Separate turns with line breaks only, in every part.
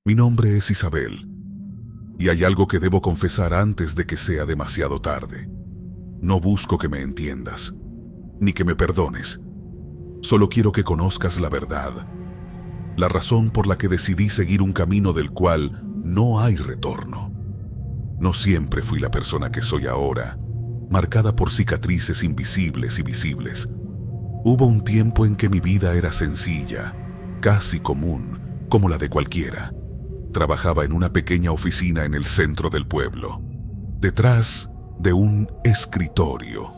Mi nombre es Isabel, y hay algo que debo confesar antes de que sea demasiado tarde. No busco que me entiendas, ni que me perdones. Solo quiero que conozcas la verdad, la razón por la que decidí seguir un camino del cual no hay retorno. No siempre fui la persona que soy ahora, marcada por cicatrices invisibles y visibles. Hubo un tiempo en que mi vida era sencilla, casi común, como la de cualquiera. Trabajaba en una pequeña oficina en el centro del pueblo, detrás de un escritorio,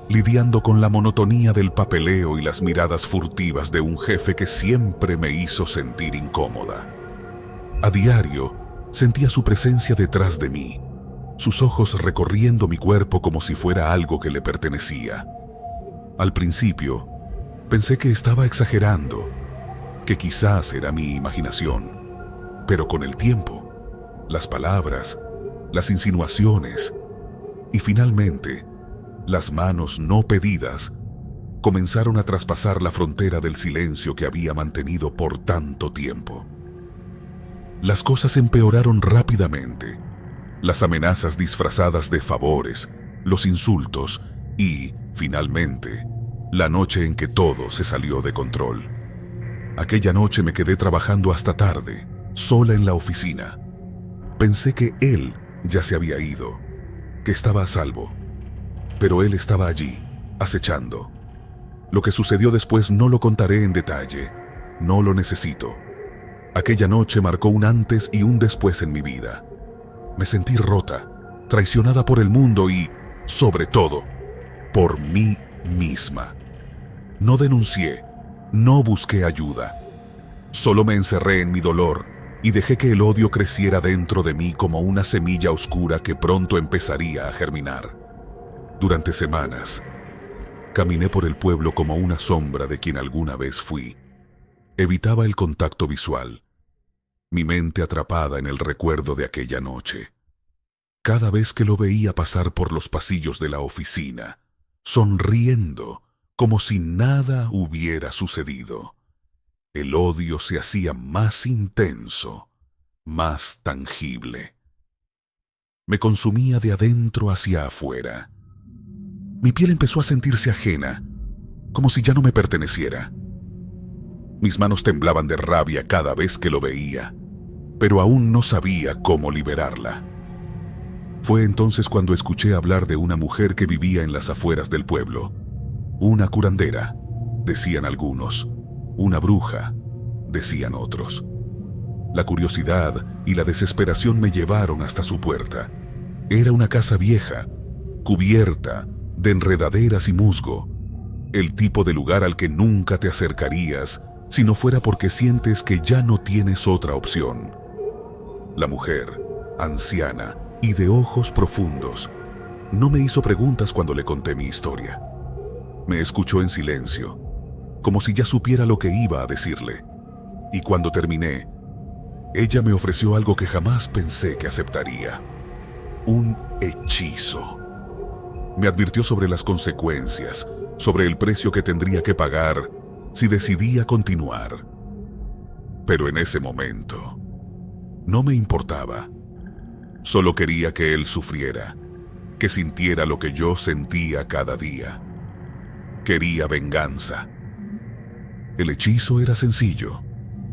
lidiando con la monotonía del papeleo y las miradas furtivas de un jefe que siempre me hizo sentir incómoda. A diario, sentía su presencia detrás de mí, sus ojos recorriendo mi cuerpo como si fuera algo que le pertenecía. Al principio, pensé que estaba exagerando, que quizás era mi imaginación, pero con el tiempo, las palabras, las insinuaciones y finalmente, las manos no pedidas comenzaron a traspasar la frontera del silencio que había mantenido por tanto tiempo. Las cosas empeoraron rápidamente. Las amenazas disfrazadas de favores, los insultos y, finalmente, la noche en que todo se salió de control. Aquella noche me quedé trabajando hasta tarde, sola en la oficina. Pensé que él ya se había ido, que estaba a salvo, pero él estaba allí, acechando. Lo que sucedió después no lo contaré en detalle, no lo necesito. Aquella noche marcó un antes y un después en mi vida. Me sentí rota, traicionada por el mundo y, sobre todo, por mí misma. No denuncié, no busqué ayuda. Solo me encerré en mi dolor y dejé que el odio creciera dentro de mí como una semilla oscura que pronto empezaría a germinar. Durante semanas, caminé por el pueblo como una sombra de quien alguna vez fui. Evitaba el contacto visual, mi mente atrapada en el recuerdo de aquella noche. Cada vez que lo veía pasar por los pasillos de la oficina, sonriendo como si nada hubiera sucedido, el odio se hacía más intenso, más tangible. Me consumía de adentro hacia afuera. Mi piel empezó a sentirse ajena, como si ya no me perteneciera. Mis manos temblaban de rabia cada vez que lo veía, pero aún no sabía cómo liberarla. Fue entonces cuando escuché hablar de una mujer que vivía en las afueras del pueblo. Una curandera, decían algunos. Una bruja, decían otros. La curiosidad y la desesperación me llevaron hasta su puerta. Era una casa vieja, cubierta de enredaderas y musgo, el tipo de lugar al que nunca te acercarías si no fuera porque sientes que ya no tienes otra opción. La mujer, anciana y de ojos profundos, no me hizo preguntas cuando le conté mi historia. Me escuchó en silencio, como si ya supiera lo que iba a decirle, y cuando terminé, ella me ofreció algo que jamás pensé que aceptaría: un hechizo. Me advirtió sobre las consecuencias, sobre el precio que tendría que pagar si decidía continuar. Pero en ese momento, no me importaba. Solo quería que él sufriera, que sintiera lo que yo sentía cada día. Quería venganza. El hechizo era sencillo.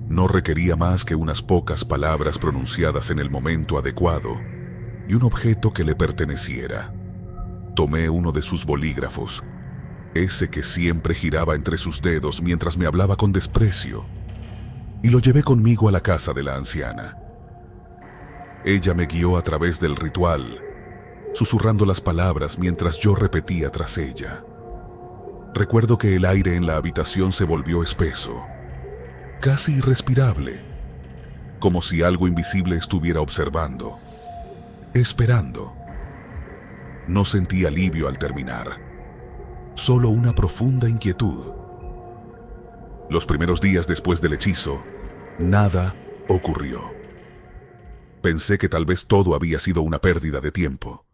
No requería más que unas pocas palabras pronunciadas en el momento adecuado y un objeto que le perteneciera. Tomé uno de sus bolígrafos, ese que siempre giraba entre sus dedos mientras me hablaba con desprecio, y lo llevé conmigo a la casa de la anciana. Ella me guió a través del ritual, susurrando las palabras mientras yo repetía tras ella. Recuerdo que el aire en la habitación se volvió espeso, casi irrespirable, como si algo invisible estuviera observando, esperando. No sentí alivio al terminar, solo una profunda inquietud. Los primeros días después del hechizo, nada ocurrió. Pensé que tal vez todo había sido una pérdida de tiempo,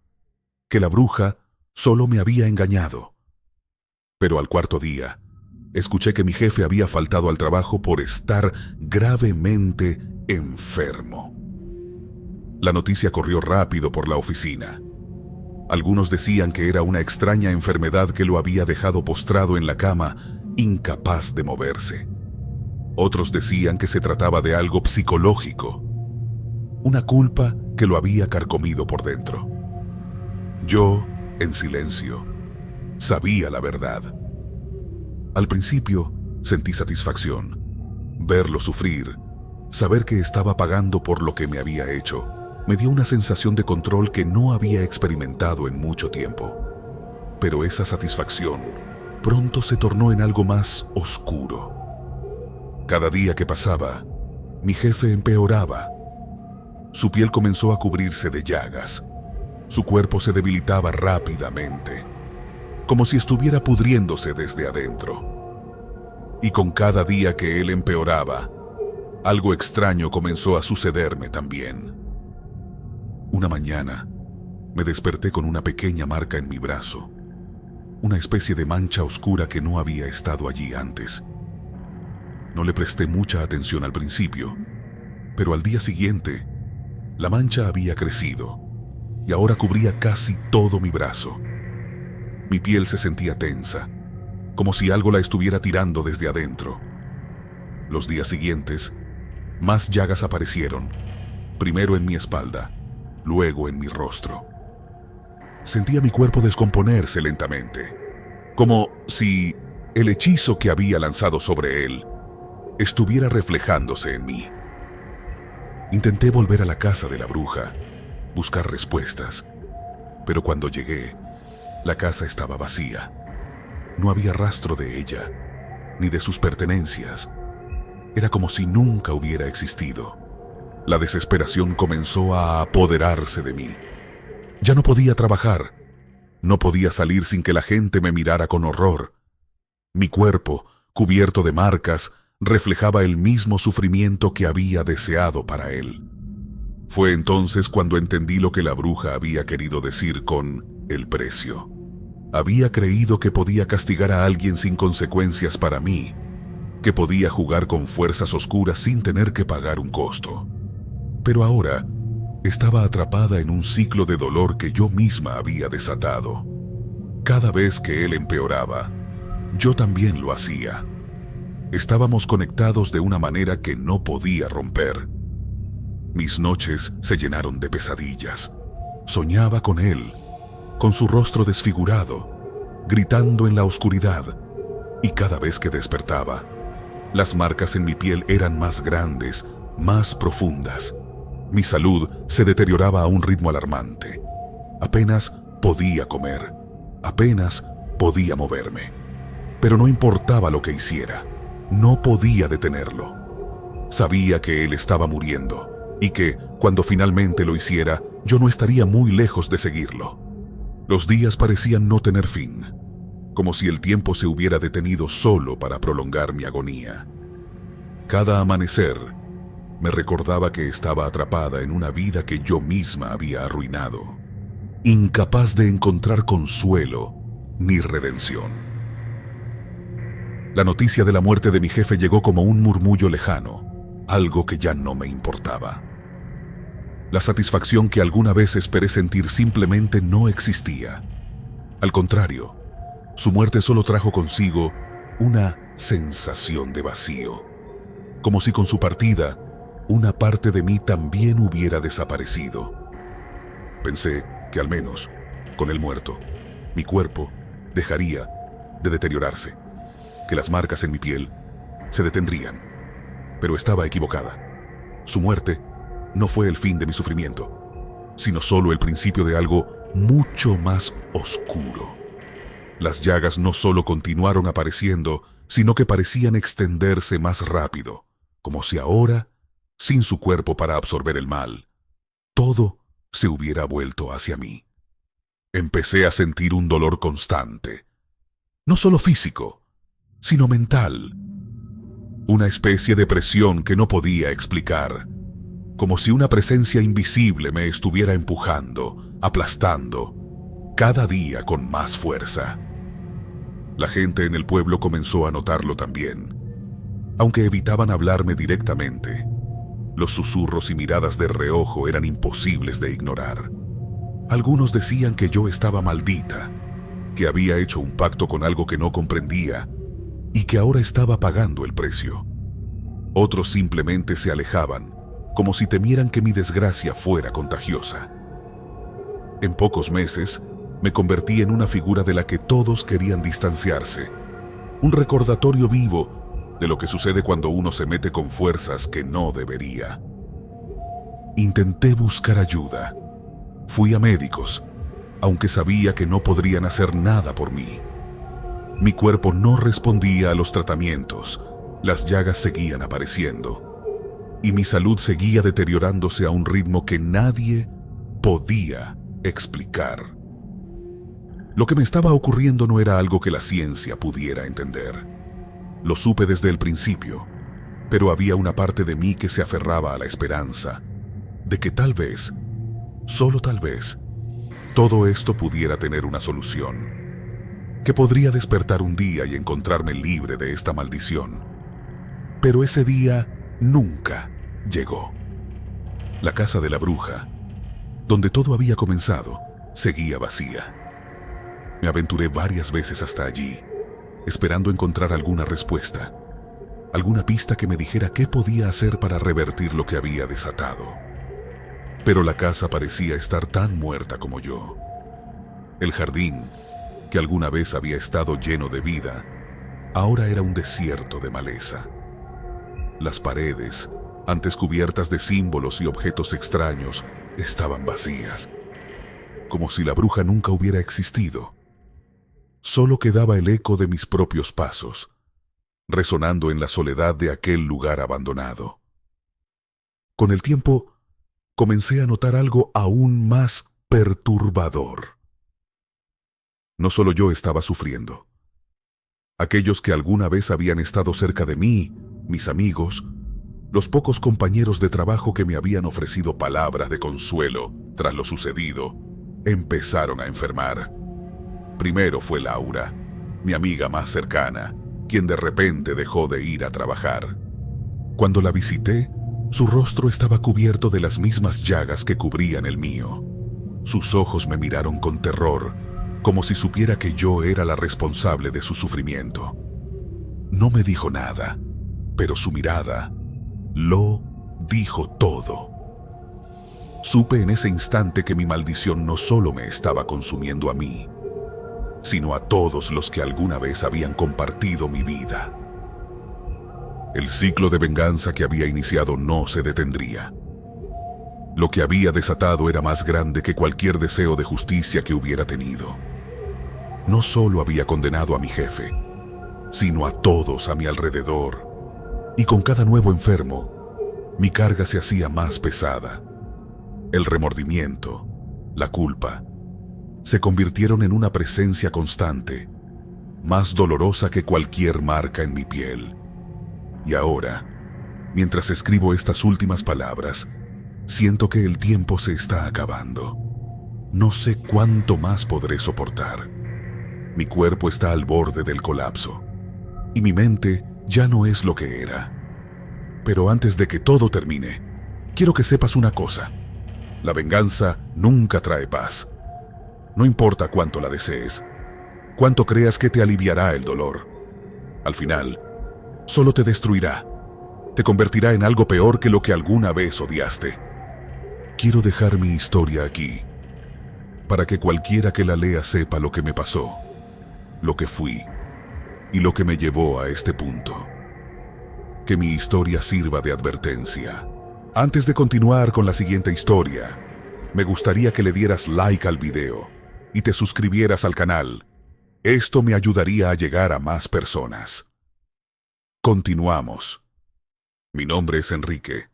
que la bruja solo me había engañado. Pero al cuarto día, escuché que mi jefe había faltado al trabajo por estar gravemente enfermo. La noticia corrió rápido por la oficina. Algunos decían que era una extraña enfermedad que lo había dejado postrado en la cama, incapaz de moverse. Otros decían que se trataba de algo psicológico, una culpa que lo había carcomido por dentro. Yo, en silencio, sabía la verdad. Al principio sentí satisfacción, verlo sufrir, saber que estaba pagando por lo que me había hecho, me dio una sensación de control que no había experimentado en mucho tiempo. Pero esa satisfacción pronto se tornó en algo más oscuro. Cada día que pasaba, mi jefe empeoraba. Su piel comenzó a cubrirse de llagas. Su cuerpo se debilitaba rápidamente, como si estuviera pudriéndose desde adentro. Y con cada día que él empeoraba, algo extraño comenzó a sucederme también. Una mañana, me desperté con una pequeña marca en mi brazo, una especie de mancha oscura que no había estado allí antes. No le presté mucha atención al principio, pero al día siguiente, la mancha había crecido y ahora cubría casi todo mi brazo. Mi piel se sentía tensa, como si algo la estuviera tirando desde adentro. Los días siguientes, más llagas aparecieron, primero en mi espalda, luego en mi rostro. Sentía mi cuerpo descomponerse lentamente, como si el hechizo que había lanzado sobre él estuviera reflejándose en mí. Intenté volver a la casa de la bruja, buscar respuestas, pero cuando llegué, la casa estaba vacía. No había rastro de ella, ni de sus pertenencias. Era como si nunca hubiera existido. La desesperación comenzó a apoderarse de mí. Ya no podía trabajar, no podía salir sin que la gente me mirara con horror. Mi cuerpo, cubierto de marcas, reflejaba el mismo sufrimiento que había deseado para él. Fue entonces cuando entendí lo que la bruja había querido decir con el precio. Había creído que podía castigar a alguien sin consecuencias para mí, que podía jugar con fuerzas oscuras sin tener que pagar un costo. Pero ahora estaba atrapada en un ciclo de dolor que yo misma había desatado. Cada vez que él empeoraba, yo también lo hacía. Estábamos conectados de una manera que no podía romper. Mis noches se llenaron de pesadillas. Soñaba con él, con su rostro desfigurado, gritando en la oscuridad, y cada vez que despertaba, las marcas en mi piel eran más grandes, más profundas. Mi salud se deterioraba a un ritmo alarmante. Apenas podía comer, apenas podía moverme. Pero no importaba lo que hiciera, no podía detenerlo. Sabía que él estaba muriendo y que, cuando finalmente lo hiciera, yo no estaría muy lejos de seguirlo. Los días parecían no tener fin, como si el tiempo se hubiera detenido solo para prolongar mi agonía. Cada amanecer me recordaba que estaba atrapada en una vida que yo misma había arruinado, incapaz de encontrar consuelo ni redención. La noticia de la muerte de mi jefe llegó como un murmullo lejano, algo que ya no me importaba. La satisfacción que alguna vez esperé sentir simplemente no existía. Al contrario, su muerte solo trajo consigo una sensación de vacío, como si con su partida una parte de mí también hubiera desaparecido. Pensé que al menos, con él muerto, mi cuerpo dejaría de deteriorarse, que las marcas en mi piel se detendrían. Pero estaba equivocada. Su muerte no fue el fin de mi sufrimiento, sino solo el principio de algo mucho más oscuro. Las llagas no solo continuaron apareciendo, sino que parecían extenderse más rápido, como si ahora, sin su cuerpo para absorber el mal, todo se hubiera vuelto hacia mí. Empecé a sentir un dolor constante, no solo físico, sino mental. Una especie de presión que no podía explicar, como si una presencia invisible me estuviera empujando, aplastando, cada día con más fuerza. La gente en el pueblo comenzó a notarlo también. Aunque evitaban hablarme directamente, Los susurros y miradas de reojo eran imposibles de ignorar. Algunos decían que yo estaba maldita, que había hecho un pacto con algo que no comprendía y que ahora estaba pagando el precio. Otros simplemente se alejaban, como si temieran que mi desgracia fuera contagiosa. En pocos meses, me convertí en una figura de la que todos querían distanciarse, un recordatorio vivo de lo que sucede cuando uno se mete con fuerzas que no debería. Intenté buscar ayuda. Fui a médicos, aunque sabía que no podrían hacer nada por mí. Mi cuerpo no respondía a los tratamientos, las llagas seguían apareciendo, y mi salud seguía deteriorándose a un ritmo que nadie podía explicar. Lo que me estaba ocurriendo no era algo que la ciencia pudiera entender. Lo supe desde el principio, pero había una parte de mí que se aferraba a la esperanza de que tal vez, solo tal vez, todo esto pudiera tener una solución, que podría despertar un día y encontrarme libre de esta maldición. Pero ese día nunca llegó. La casa de la bruja, donde todo había comenzado, seguía vacía. Me aventuré varias veces hasta allí, esperando encontrar alguna respuesta, alguna pista que me dijera qué podía hacer para revertir lo que había desatado. Pero la casa parecía estar tan muerta como yo. El jardín, que alguna vez había estado lleno de vida, ahora era un desierto de maleza. Las paredes, antes cubiertas de símbolos y objetos extraños, estaban vacías, como si la bruja nunca hubiera existido. Solo quedaba el eco de mis propios pasos, resonando en la soledad de aquel lugar abandonado. Con el tiempo, comencé a notar algo aún más perturbador. No solo yo estaba sufriendo. Aquellos que alguna vez habían estado cerca de mí, mis amigos, los pocos compañeros de trabajo que me habían ofrecido palabras de consuelo tras lo sucedido, empezaron a enfermar. Primero fue Laura, mi amiga más cercana, quien de repente dejó de ir a trabajar. Cuando la visité, su rostro estaba cubierto de las mismas llagas que cubrían el mío. Sus ojos me miraron con terror, como si supiera que yo era la responsable de su sufrimiento. No me dijo nada, pero su mirada lo dijo todo. Supe en ese instante que mi maldición no solo me estaba consumiendo a mí, sino a todos los que alguna vez habían compartido mi vida. El ciclo de venganza que había iniciado no se detendría. Lo que había desatado era más grande que cualquier deseo de justicia que hubiera tenido. No solo había condenado a mi jefe, sino a todos a mi alrededor, y con cada nuevo enfermo, mi carga se hacía más pesada. El remordimiento, la culpa, se convirtieron en una presencia constante, más dolorosa que cualquier marca en mi piel. Y ahora, mientras escribo estas últimas palabras, siento que el tiempo se está acabando. No sé cuánto más podré soportar. Mi cuerpo está al borde del colapso, y mi mente ya no es lo que era. Pero antes de que todo termine, quiero que sepas una cosa. La venganza nunca trae paz. No importa cuánto la desees, cuánto creas que te aliviará el dolor. Al final, solo te destruirá. Te convertirá en algo peor que lo que alguna vez odiaste. Quiero dejar mi historia aquí, para que cualquiera que la lea sepa lo que me pasó, lo que fui y lo que me llevó a este punto. Que mi historia sirva de advertencia. Antes de continuar con la siguiente historia, me gustaría que le dieras like al video y te suscribieras al canal. Esto me ayudaría a llegar a más personas. Continuamos. Mi nombre es Enrique,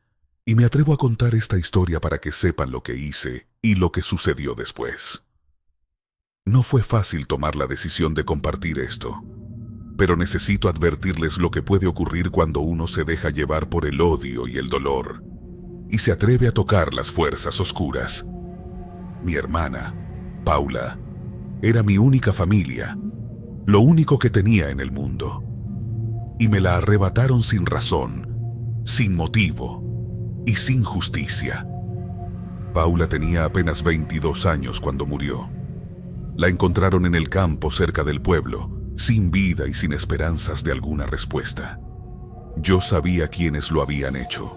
y me atrevo a contar esta historia para que sepan lo que hice y lo que sucedió después. No fue fácil tomar la decisión de compartir esto, pero necesito advertirles lo que puede ocurrir cuando uno se deja llevar por el odio y el dolor, y se atreve a tocar las fuerzas oscuras. Mi hermana, Paula, era mi única familia, lo único que tenía en el mundo, y me la arrebataron sin razón, sin motivo. y sin justicia. Paula tenía apenas 22 años cuando murió. La encontraron en el campo cerca del pueblo, sin vida y sin esperanzas de alguna respuesta. Yo sabía quiénes lo habían hecho.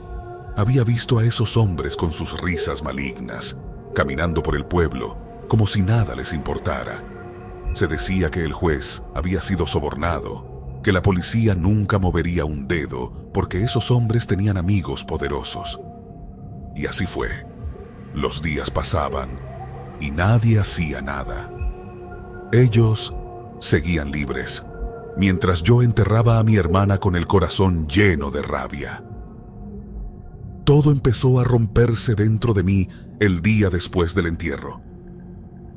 Había visto a esos hombres con sus risas malignas, caminando por el pueblo, como si nada les importara. Se decía que el juez había sido sobornado, que la policía nunca movería un dedo porque esos hombres tenían amigos poderosos. Y así fue. Los días pasaban y nadie hacía nada. Ellos seguían libres, mientras yo enterraba a mi hermana con el corazón lleno de rabia. Todo empezó a romperse dentro de mí el día después del entierro.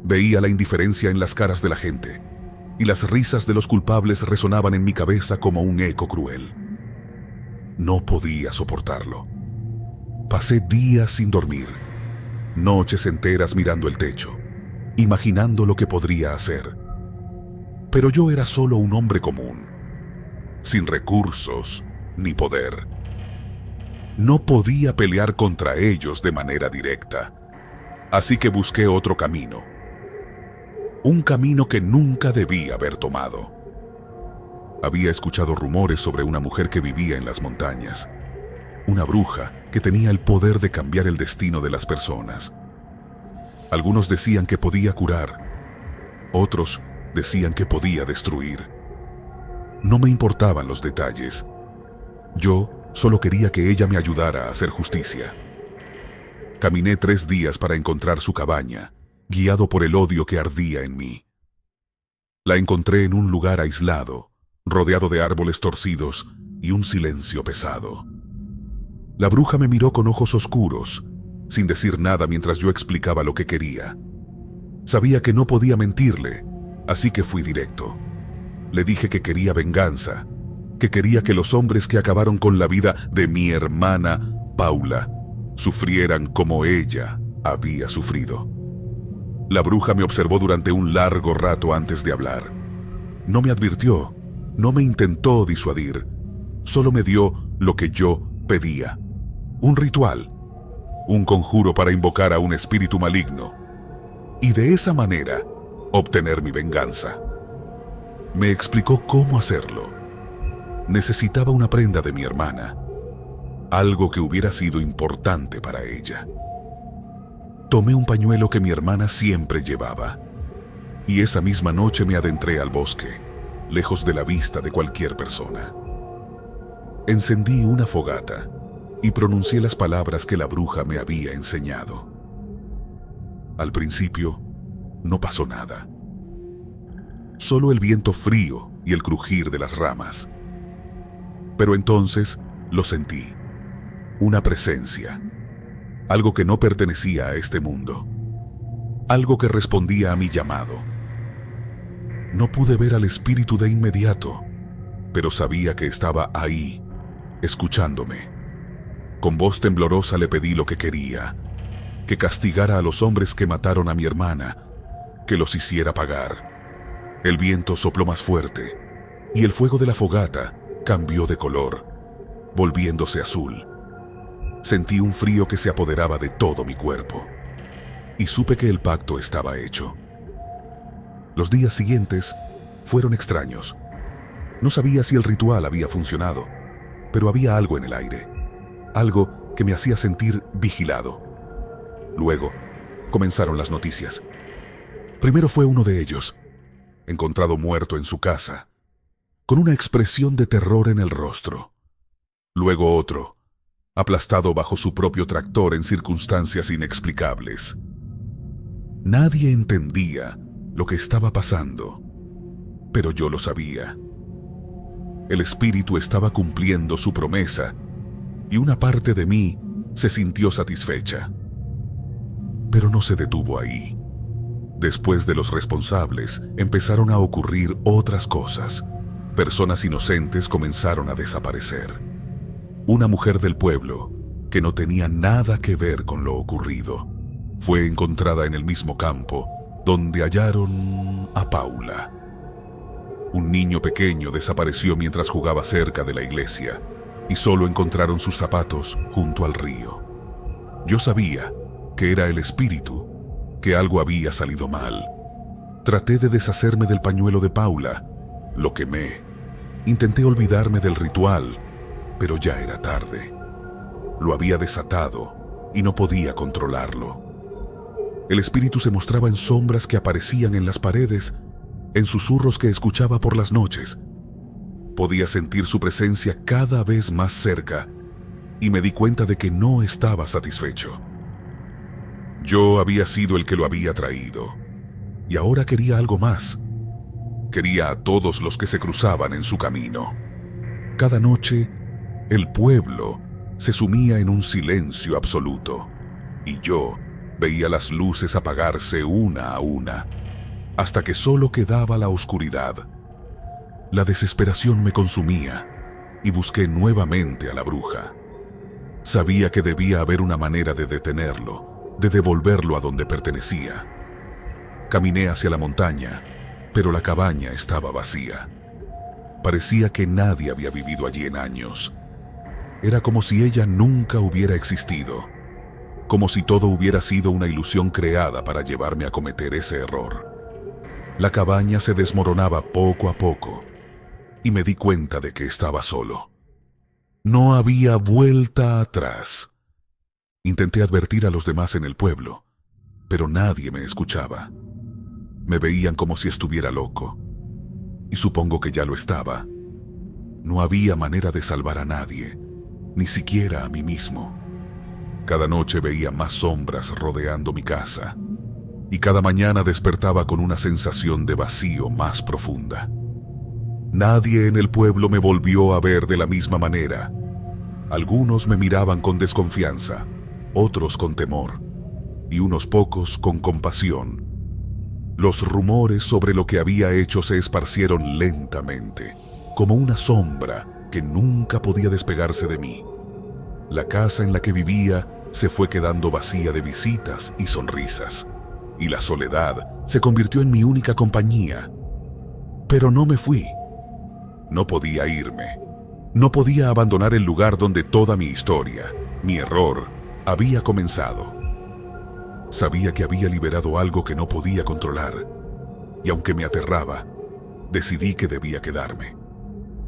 Veía la indiferencia en las caras de la gente, y las risas de los culpables resonaban en mi cabeza como un eco cruel. No podía soportarlo. Pasé días sin dormir, noches enteras mirando el techo, imaginando lo que podría hacer. Pero yo era solo un hombre común, sin recursos ni poder. No podía pelear contra ellos de manera directa, así que busqué otro camino. Un camino que nunca debí haber tomado. Había escuchado rumores sobre una mujer que vivía en las montañas, una bruja que tenía el poder de cambiar el destino de las personas. Algunos decían que podía curar, otros decían que podía destruir. No me importaban los detalles. Yo solo quería que ella me ayudara a hacer justicia. Caminé 3 días para encontrar su cabaña, guiado por el odio que ardía en mí. La encontré en un lugar aislado, rodeado de árboles torcidos y un silencio pesado. La bruja me miró con ojos oscuros, sin decir nada mientras yo explicaba lo que quería. Sabía que no podía mentirle, así que fui directo. Le dije que quería venganza, que quería que los hombres que acabaron con la vida de mi hermana, Paula, sufrieran como ella había sufrido. La bruja me observó durante un largo rato antes de hablar. No me advirtió, no me intentó disuadir, solo me dio lo que yo pedía. Un ritual, un conjuro para invocar a un espíritu maligno, y de esa manera obtener mi venganza. Me explicó cómo hacerlo. Necesitaba una prenda de mi hermana, algo que hubiera sido importante para ella. Tomé un pañuelo que mi hermana siempre llevaba, y esa misma noche me adentré al bosque, lejos de la vista de cualquier persona. Encendí una fogata y pronuncié las palabras que la bruja me había enseñado. Al principio, no pasó nada. Solo el viento frío y el crujir de las ramas. Pero entonces lo sentí. Una presencia. Algo que no pertenecía a este mundo. Algo que respondía a mi llamado. No pude ver al espíritu de inmediato, pero sabía que estaba ahí, escuchándome. Con voz temblorosa le pedí lo que quería: que castigara a los hombres que mataron a mi hermana, que los hiciera pagar. El viento sopló más fuerte, y el fuego de la fogata cambió de color, volviéndose azul. Sentí un frío que se apoderaba de todo mi cuerpo, y supe que el pacto estaba hecho. Los días siguientes fueron extraños. No sabía si el ritual había funcionado, pero había algo en el aire, algo que me hacía sentir vigilado. Luego comenzaron las noticias. Primero fue uno de ellos, encontrado muerto en su casa, con una expresión de terror en el rostro. Luego otro, aplastado bajo su propio tractor en circunstancias inexplicables. Nadie entendía lo que estaba pasando, pero yo lo sabía. El espíritu estaba cumpliendo su promesa, y una parte de mí se sintió satisfecha. Pero no se detuvo ahí. Después de los responsables, empezaron a ocurrir otras cosas. Personas inocentes comenzaron a desaparecer. Una mujer del pueblo, que no tenía nada que ver con lo ocurrido, fue encontrada en el mismo campo donde hallaron a Paula. Un niño pequeño desapareció mientras jugaba cerca de la iglesia, y solo encontraron sus zapatos junto al río. Yo sabía que era el espíritu, que algo había salido mal. Traté de deshacerme del pañuelo de Paula, lo quemé. Intenté olvidarme del ritual, pero ya era tarde. Lo había desatado y no podía controlarlo. El espíritu se mostraba en sombras que aparecían en las paredes, en susurros que escuchaba por las noches. Podía sentir su presencia cada vez más cerca y me di cuenta de que no estaba satisfecho. Yo había sido el que lo había traído y ahora quería algo más. Quería a todos los que se cruzaban en su camino. Cada noche, el pueblo se sumía en un silencio absoluto y yo veía las luces apagarse una a una, hasta que solo quedaba la oscuridad. La desesperación me consumía y busqué nuevamente a la bruja. Sabía que debía haber una manera de detenerlo, de devolverlo a donde pertenecía. Caminé hacia la montaña, pero la cabaña estaba vacía. Parecía que nadie había vivido allí en años. Era como si ella nunca hubiera existido, como si todo hubiera sido una ilusión creada para llevarme a cometer ese error. La cabaña se desmoronaba poco a poco y me di cuenta de que estaba solo. No había vuelta atrás. Intenté advertir a los demás en el pueblo, pero nadie me escuchaba. Me veían como si estuviera loco, y supongo que ya lo estaba. No había manera de salvar a nadie, ni siquiera a mí mismo. Cada noche veía más sombras rodeando mi casa, y cada mañana despertaba con una sensación de vacío más profunda. Nadie en el pueblo me volvió a ver de la misma manera. Algunos me miraban con desconfianza, otros con temor, y unos pocos con compasión. Los rumores sobre lo que había hecho se esparcieron lentamente, como una sombra que nunca podía despegarse de mí. La casa en la que vivía se fue quedando vacía de visitas y sonrisas, y la soledad se convirtió en mi única compañía. Pero no me fui. No podía irme. No podía abandonar el lugar donde toda mi historia, mi error, había comenzado. Sabía que había liberado algo que no podía controlar, y aunque me aterraba, decidí que debía quedarme.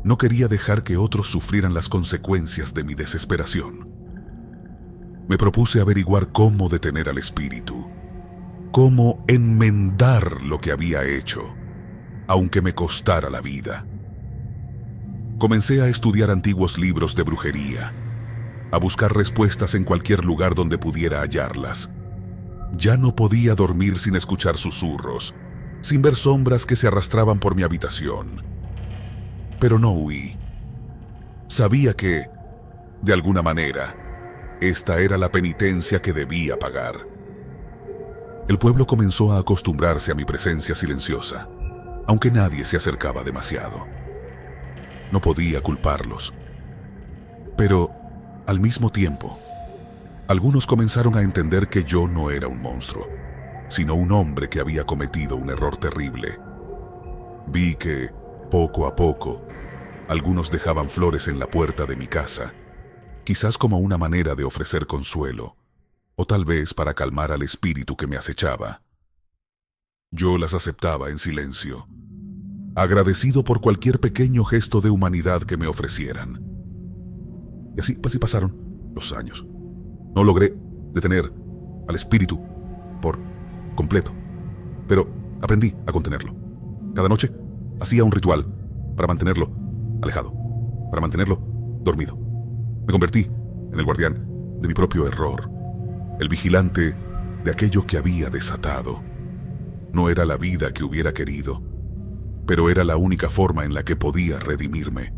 No quería dejar que otros sufrieran las consecuencias de mi desesperación. Me propuse averiguar cómo detener al espíritu, cómo enmendar lo que había hecho, aunque me costara la vida. Comencé a estudiar antiguos libros de brujería, a buscar respuestas en cualquier lugar donde pudiera hallarlas. Ya no podía dormir sin escuchar susurros, sin ver sombras que se arrastraban por mi habitación. Pero no huí. Sabía que, de alguna manera, esta era la penitencia que debía pagar. El pueblo comenzó a acostumbrarse a mi presencia silenciosa, aunque nadie se acercaba demasiado. No podía culparlos. Pero, al mismo tiempo, algunos comenzaron a entender que yo no era un monstruo, sino un hombre que había cometido un error terrible. Vi que, poco a poco, algunos dejaban flores en la puerta de mi casa, quizás como una manera de ofrecer consuelo, o tal vez para calmar al espíritu que me acechaba. Yo las aceptaba en silencio, agradecido por cualquier pequeño gesto de humanidad que me ofrecieran. Y así pasaron los años. No logré detener al espíritu por completo, pero aprendí a contenerlo. Cada noche hacía un ritual para mantenerlo alejado, para mantenerlo dormido. Me convertí en el guardián de mi propio error, el vigilante de aquello que había desatado. No era la vida que hubiera querido, pero era la única forma en la que podía redimirme.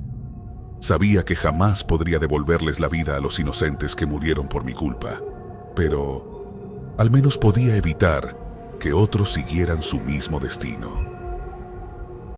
Sabía que jamás podría devolverles la vida a los inocentes que murieron por mi culpa, pero al menos podía evitar que otros siguieran su mismo destino.